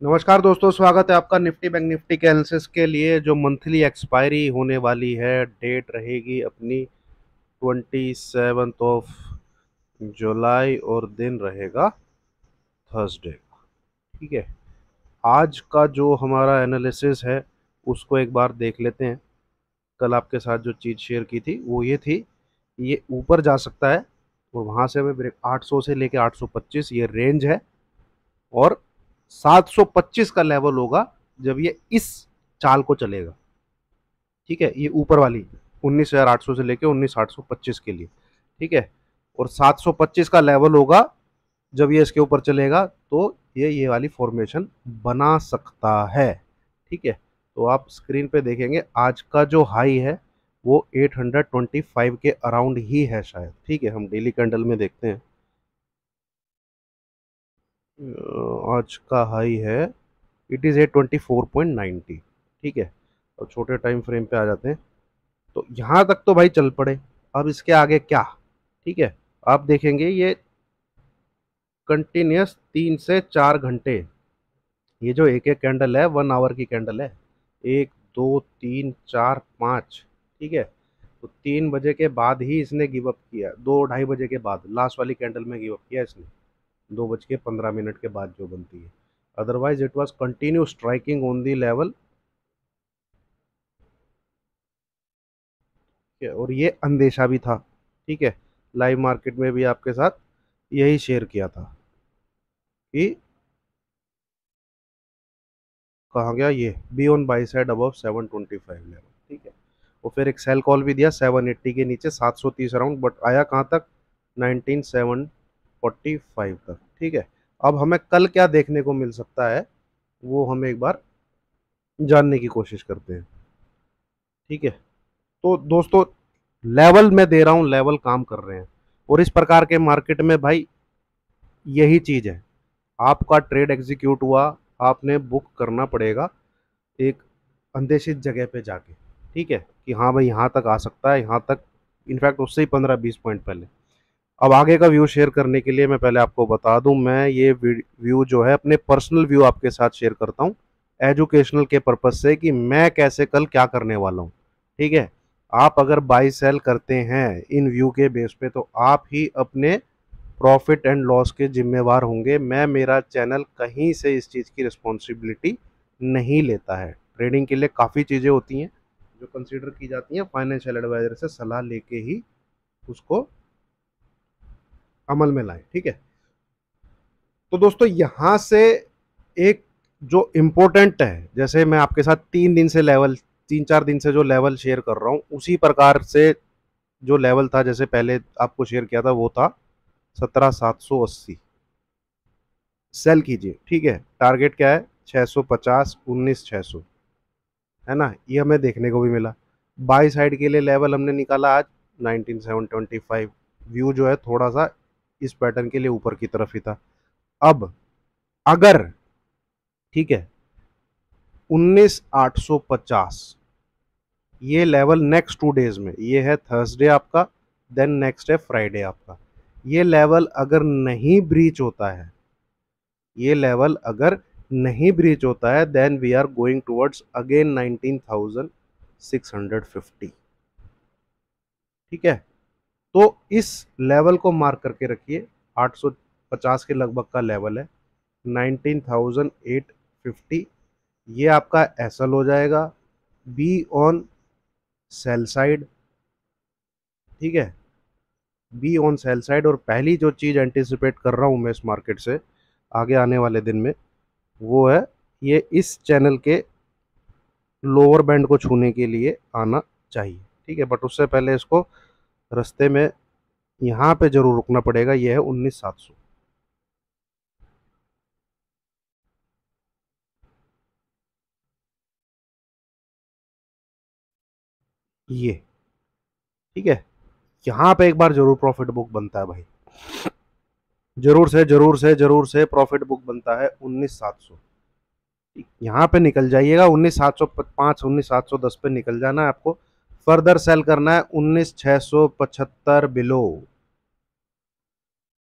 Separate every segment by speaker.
Speaker 1: नमस्कार दोस्तों, स्वागत है आपका निफ्टी बैंक निफ्टी के एनालिसिस के लिए। जो मंथली एक्सपायरी होने वाली है, डेट रहेगी अपनी 27 जुलाई और दिन रहेगा थर्सडे। ठीक है, आज का जो हमारा एनालिसिस है उसको एक बार देख लेते हैं। कल आपके साथ जो चीज़ शेयर की थी वो ये थी, ये ऊपर जा सकता है और वहाँ से हमें ब्रेक 800 से लेके 825 ये रेंज है, और 725 का लेवल होगा जब ये इस चाल को चलेगा। ठीक है, ये ऊपर वाली 19,800 से लेके 19,825 के लिए। ठीक है, और 725 का लेवल होगा जब ये इसके ऊपर चलेगा, तो ये वाली फॉर्मेशन बना सकता है। ठीक है, तो आप स्क्रीन पे देखेंगे आज का जो हाई है वो 825 के अराउंड ही है शायद। ठीक है, हम डेली कैंडल में देखते हैं। आज का हाई है, इट इज़ 824.90। ठीक है, और छोटे टाइम फ्रेम पे आ जाते हैं, तो यहाँ तक तो भाई चल पड़े। अब इसके आगे क्या? ठीक है, आप देखेंगे ये कंटिन्यूस 3 से 4 घंटे, ये जो एक एक कैंडल है 1 आवर की कैंडल है, 1 2 3 4 5। ठीक है, तो 3 बजे के बाद ही इसने गिव अप किया, 2 ढाई बजे के बाद लास्ट वाली कैंडल में गिव अप किया इसने, 2 बज के 15 मिनट के बाद जो बनती है। Otherwise it was continue striking on the level. और ये अंदेशा भी था। ठीक है, लाइव मार्केट में भी आपके साथ यही शेयर किया था कि कहाँ गया ये, be on by side above 725 level. ठीक है, और फिर एक सेल कॉल भी दिया 780 के नीचे 730 राउंड, बट आया कहाँ तक, 19745 तक। ठीक है, अब हमें कल क्या देखने को मिल सकता है वो हम एक बार जानने की कोशिश करते हैं। ठीक है, तो दोस्तों लेवल मैं दे रहा हूँ, लेवल काम कर रहे हैं, और इस प्रकार के मार्केट में भाई यही चीज़ है, आपका ट्रेड एग्जीक्यूट हुआ, आपने बुक करना पड़ेगा एक अंदेशित जगह पे जाके। ठीक है, कि हाँ भाई यहाँ तक आ सकता है, यहाँ तक, इनफैक्ट उससे ही 15-20 पॉइंट पहले। अब आगे का व्यू शेयर करने के लिए मैं पहले आपको बता दूं, मैं ये व्यू जो है अपने पर्सनल व्यू आपके साथ शेयर करता हूँ एजुकेशनल के पर्पज से, कि मैं कैसे कल क्या करने वाला हूँ। ठीक है, आप अगर बाई सेल करते हैं इन व्यू के बेस पे तो आप ही अपने प्रॉफिट एंड लॉस के जिम्मेवार होंगे। मैं, मेरा चैनल कहीं से इस चीज़ की रिस्पॉन्सिबिलिटी नहीं लेता है। ट्रेडिंग के लिए काफ़ी चीज़ें होती हैं जो कंसीडर की जाती हैं, फाइनेंशियल एडवाइजर से सलाह लेके ही उसको अमल में लाएं। ठीक है, तो दोस्तों यहाँ से एक जो इम्पोर्टेंट है, जैसे मैं आपके साथ 3 दिन से लेवल, 3-4 दिन से जो लेवल शेयर कर रहा हूँ उसी प्रकार से जो लेवल था जैसे पहले आपको शेयर किया था वो था 17,780। सेल कीजिए। ठीक है, टारगेट क्या है, 650, 19,600, है ना, ये हमें देखने को भी मिला। बाई साइड के लिए लेवल हमने निकाला आज 19,725। व्यू जो है थोड़ा सा इस पैटर्न के लिए ऊपर की तरफ ही था। अब अगर, ठीक है, 19,850 ये लेवल नेक्स्ट 2 डेज में, ये है थर्सडे आपका, देन नेक्स्ट है फ्राइडे आपका, ये लेवल अगर नहीं ब्रीच होता है, ये लेवल अगर नहीं ब्रीच होता है, then we are going towards again 19,650। ठीक है, तो इस लेवल को मार्क करके रखिए, 850 के लगभग का लेवल है, 19,850, ये आपका एसएल हो जाएगा, बी ऑन सेल साइड। ठीक है, बी ऑन सेल साइड, और पहली जो चीज़ एंटिसिपेट कर रहा हूँ मैं इस मार्केट से आगे आने वाले दिन में, वो है ये इस चैनल के लोअर बैंड को छूने के लिए आना चाहिए। ठीक है, बट उससे पहले इसको रास्ते में यहाँ पे जरूर रुकना पड़ेगा, ये है 19,700। ये, ठीक है, यहाँ पे एक बार जरूर प्रॉफिट बुक बनता है भाई, जरूर से जरूर से जरूर से प्रॉफिट बुक बनता है 19,700। यहाँ पे निकल जाइएगा, 19,705, 19,710 पे निकल जाना है आपको। फर्दर सेल करना है 19,675 बिलो।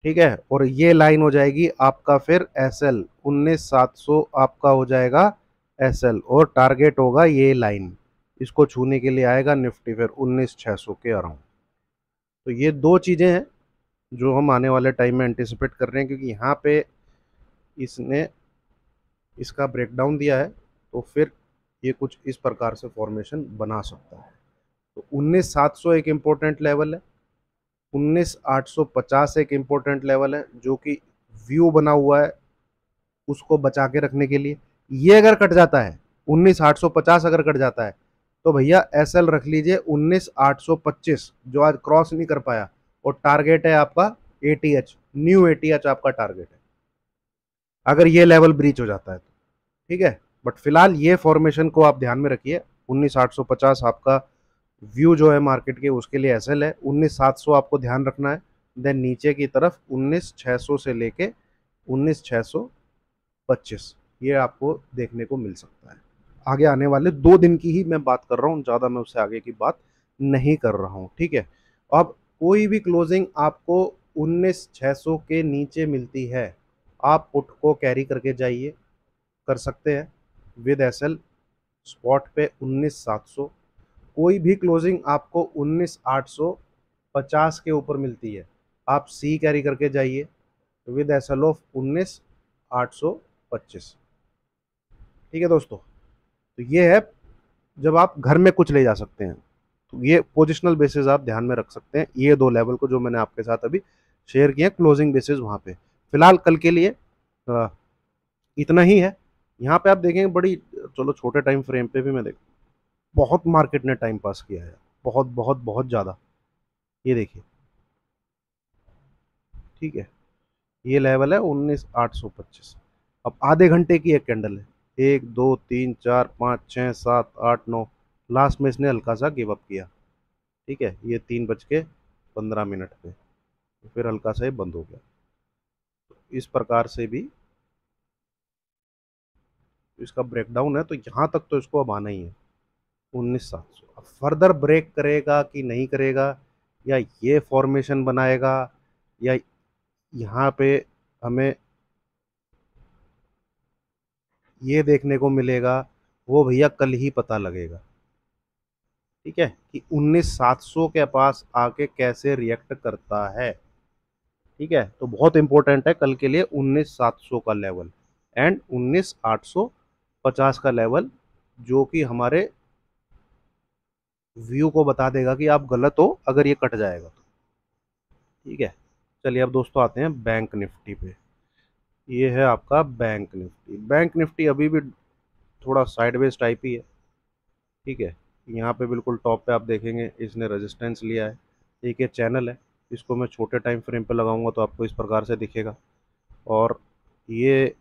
Speaker 1: ठीक है, और ये लाइन हो जाएगी आपका फिर एस एल 19,700 आपका हो जाएगा एस एल, और टारगेट होगा ये लाइन, इसको छूने के लिए आएगा निफ्टी फिर 19,600 के अराउंड। तो ये दो चीज़ें हैं जो हम आने वाले टाइम में एंटिसिपेट कर रहे हैं, क्योंकि यहाँ पे इसने इसका ब्रेकडाउन दिया है, तो फिर ये कुछ इस प्रकार से फॉर्मेशन बना सकता है। तो 19,700 एक इम्पोर्टेंट लेवल है, 19,850 एक इम्पोर्टेंट लेवल है जो कि व्यू बना हुआ है उसको बचा के रखने के लिए। ये अगर कट जाता है 19,850 अगर कट जाता है तो भैया एस एल रख लीजिए 19,825 जो आज क्रॉस नहीं कर पाया, और टारगेट है आपका एटीएच, न्यू एटीएच आपका टारगेट है अगर ये लेवल ब्रीच हो जाता है तो। ठीक है, बट फिलहाल ये फॉर्मेशन को आप ध्यान में रखिए, 19,850 आपका व्यू जो है मार्केट के उसके लिए एसएल है, 19,700 आपको ध्यान रखना है, देन नीचे की तरफ 19,600 से लेके 19,625 ये आपको देखने को मिल सकता है। आगे आने वाले 2 दिन की ही मैं बात कर रहा हूँ, ज़्यादा मैं उससे आगे की बात नहीं कर रहा हूँ। ठीक है, अब कोई भी क्लोजिंग आपको 19,600 के नीचे मिलती है, आप पुट को कैरी करके जाइए, कर सकते हैं विद एसएल स्पॉट पे 19,700। कोई भी क्लोजिंग आपको 19,850 के ऊपर मिलती है, आप सी कैरी करके जाइए विद एसएल ऑफ 19,825। ठीक है दोस्तों, तो ये है जब आप घर में कुछ ले जा सकते हैं, तो ये पोजिशनल बेसिस आप ध्यान में रख सकते हैं, ये दो लेवल को जो मैंने आपके साथ अभी शेयर किए क्लोजिंग बेसिस वहाँ पे। फिलहाल कल के लिए इतना ही है। यहाँ पे आप देखेंगे बड़ी, चलो छोटे टाइम फ्रेम पे भी मैं देख, बहुत मार्केट ने टाइम पास किया है, बहुत बहुत बहुत ज़्यादा। ये देखिए, ठीक है, ये लेवल है 19,825। अब आधे घंटे की एक कैंडल है, 1 2 3 4 5 6 7 8 9, लास्ट में इसने हल्का सा गिव अप किया। ठीक है, ये 3:15 पे फिर हल्का सा ये बंद हो गया। तो इस प्रकार से भी इसका ब्रेकडाउन है, तो यहाँ तक तो इसको अब आना ही है 19,700। अब फर्दर ब्रेक करेगा कि नहीं करेगा, या ये फॉर्मेशन बनाएगा, या यहाँ पे हमें ये देखने को मिलेगा, वो भैया कल ही पता लगेगा। ठीक है, कि 19,700 के पास आके कैसे रिएक्ट करता है। ठीक है, तो बहुत इंपॉर्टेंट है कल के लिए 19,700 का लेवल एंड 19,850 का लेवल, जो कि हमारे व्यू को बता देगा कि आप गलत हो अगर ये कट जाएगा तो। ठीक है, चलिए अब दोस्तों आते हैं बैंक निफ्टी पे। ये है आपका बैंक निफ्टी। बैंक निफ्टी अभी भी थोड़ा साइडवेज टाइप ही है। ठीक है, यहाँ पे बिल्कुल टॉप पे आप देखेंगे इसने रेजिस्टेंस लिया है, एक ये चैनल है, इसको मैं छोटे टाइम फ्रेम पे लगाऊंगा तो आपको इस प्रकार से दिखेगा। और ये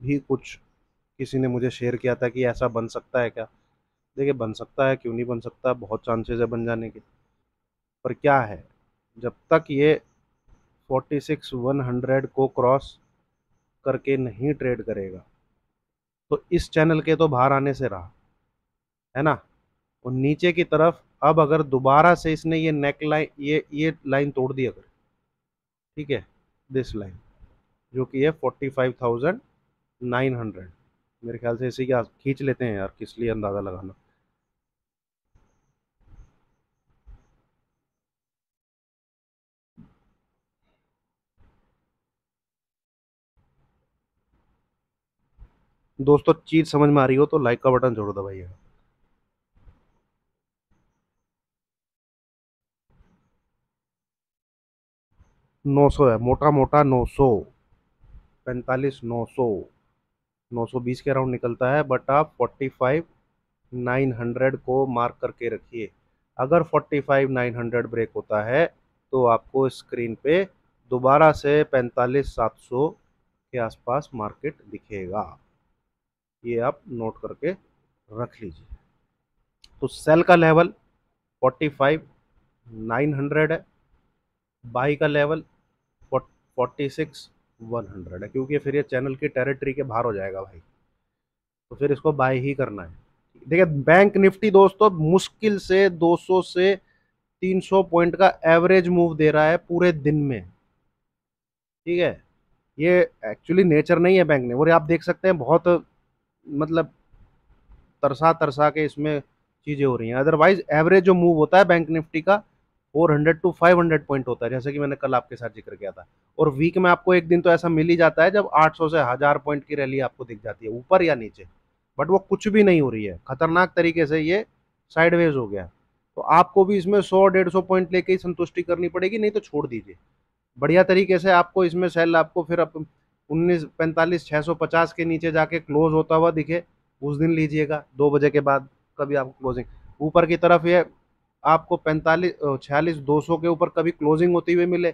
Speaker 1: भी कुछ किसी ने मुझे शेयर किया था कि ऐसा बन सकता है क्या। देखिए, बन सकता है, क्यों नहीं बन सकता, बहुत चांसेस है बन जाने के। पर क्या है, जब तक ये 46,100 को क्रॉस करके नहीं ट्रेड करेगा, तो इस चैनल के तो बाहर आने से रहा है ना। और नीचे की तरफ अब अगर दोबारा से इसने ये नेक लाइन, ये लाइन तोड़ दी अगर, ठीक है, दिस लाइन जो कि है 45,900, मेरे ख्याल से इसी के खींच लेते हैं यार, किस लिए अंदाज़ा लगाना। दोस्तों चीज समझ में आ रही हो तो लाइक का बटन जरूर दबाइएगा। 900 है, मोटा मोटा 900, 45,900, 920 के अराउंड निकलता है, बट आप 45,900 को मार्क करके रखिए। अगर 45,900 ब्रेक होता है तो आपको स्क्रीन पे दोबारा से 45,700 के आसपास मार्केट दिखेगा, ये आप नोट करके रख लीजिए। तो सेल का लेवल 45,900 है, बाई का लेवल 46,100 है, क्योंकि फिर ये चैनल की टेरिटरी के बाहर हो जाएगा भाई, तो फिर इसको बाय ही करना है। देखिए, बैंक निफ्टी दोस्तों मुश्किल से 200 से 300 पॉइंट का एवरेज मूव दे रहा है पूरे दिन में। ठीक है, ये एक्चुअली नेचर नहीं है बैंक ने, और आप देख सकते हैं बहुत मतलब तरसा तरसा के इसमें चीजें हो रही हैं। अदरवाइज एवरेज जो मूव होता है बैंक निफ्टी का 400 to 500 पॉइंट होता है, जैसे कि मैंने कल आपके साथ जिक्र किया था। और वीक में आपको एक दिन तो ऐसा मिल ही जाता है जब 800 से 1000 पॉइंट की रैली आपको दिख जाती है ऊपर या नीचे, बट वो कुछ भी नहीं हो रही है, खतरनाक तरीके से ये साइडवेज हो गया। तो आपको भी इसमें 100-150 पॉइंट लेके ही संतुष्टि करनी पड़ेगी, नहीं तो छोड़ दीजिए। बढ़िया तरीके से आपको इसमें सेल, आपको फिर 1945 के नीचे जाके क्लोज होता हुआ दिखे उस दिन लीजिएगा, 2 बजे के बाद कभी आपको क्लोजिंग ऊपर की तरफ ये आपको 46-200 के ऊपर कभी क्लोजिंग होती हुई मिले,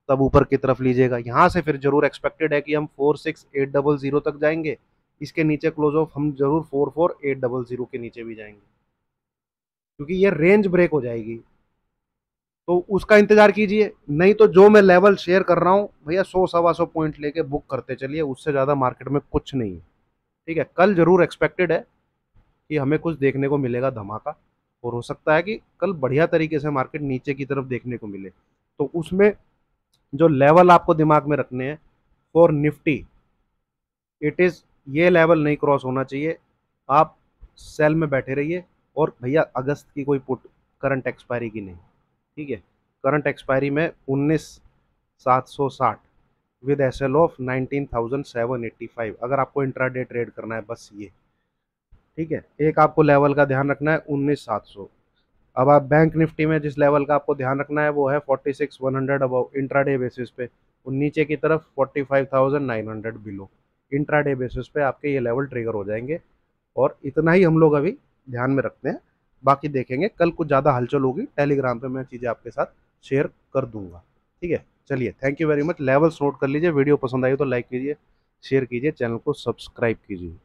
Speaker 1: तब ऊपर की तरफ लीजिएगा। यहाँ से फिर जरूर एक्सपेक्टेड है कि हम 46800 तक जाएंगे, इसके नीचे क्लोज ऑफ हम जरूर 44800 के नीचे भी जाएंगे, क्योंकि ये रेंज ब्रेक हो जाएगी। तो उसका इंतजार कीजिए, नहीं तो जो मैं लेवल शेयर कर रहा हूँ भैया 100-125 पॉइंट लेके बुक करते चलिए, उससे ज़्यादा मार्केट में कुछ नहीं है। ठीक है, कल जरूर एक्सपेक्टेड है कि हमें कुछ देखने को मिलेगा धमाका, और हो सकता है कि कल बढ़िया तरीके से मार्केट नीचे की तरफ देखने को मिले। तो उसमें जो लेवल आपको दिमाग में रखने हैं फॉर निफ्टी, इट इज़ ये लेवल नहीं क्रॉस होना चाहिए। आप सेल में बैठे रहिए, और भैया अगस्त की कोई पुट करंट एक्सपायरी की नहीं, ठीक है। करंट एक्सपायरी में 19,760 विद एसएल ऑफ 19,785, अगर आपको इंट्राडे ट्रेड करना है बस ये, ठीक है। एक आपको लेवल का ध्यान रखना है 19,700। अब आप बैंक निफ्टी में जिस लेवल का आपको ध्यान रखना है वो है 46,100 अबव इंट्राडे बेसिस पे, और नीचे की तरफ 45,900 बिलो। इंट्राडे बेसिस पे आपके ये लेवल ट्रिगर हो जाएंगे, और इतना ही हम लोग अभी ध्यान में रखते हैं। बाकी देखेंगे कल कुछ ज़्यादा हलचल होगी, टेलीग्राम पे मैं चीज़ें आपके साथ शेयर कर दूंगा। ठीक है, चलिए, thank you very much. Levels note कर लीजिए, वीडियो पसंद आई तो लाइक कीजिए, शेयर कीजिए, चैनल को सब्सक्राइब कीजिए।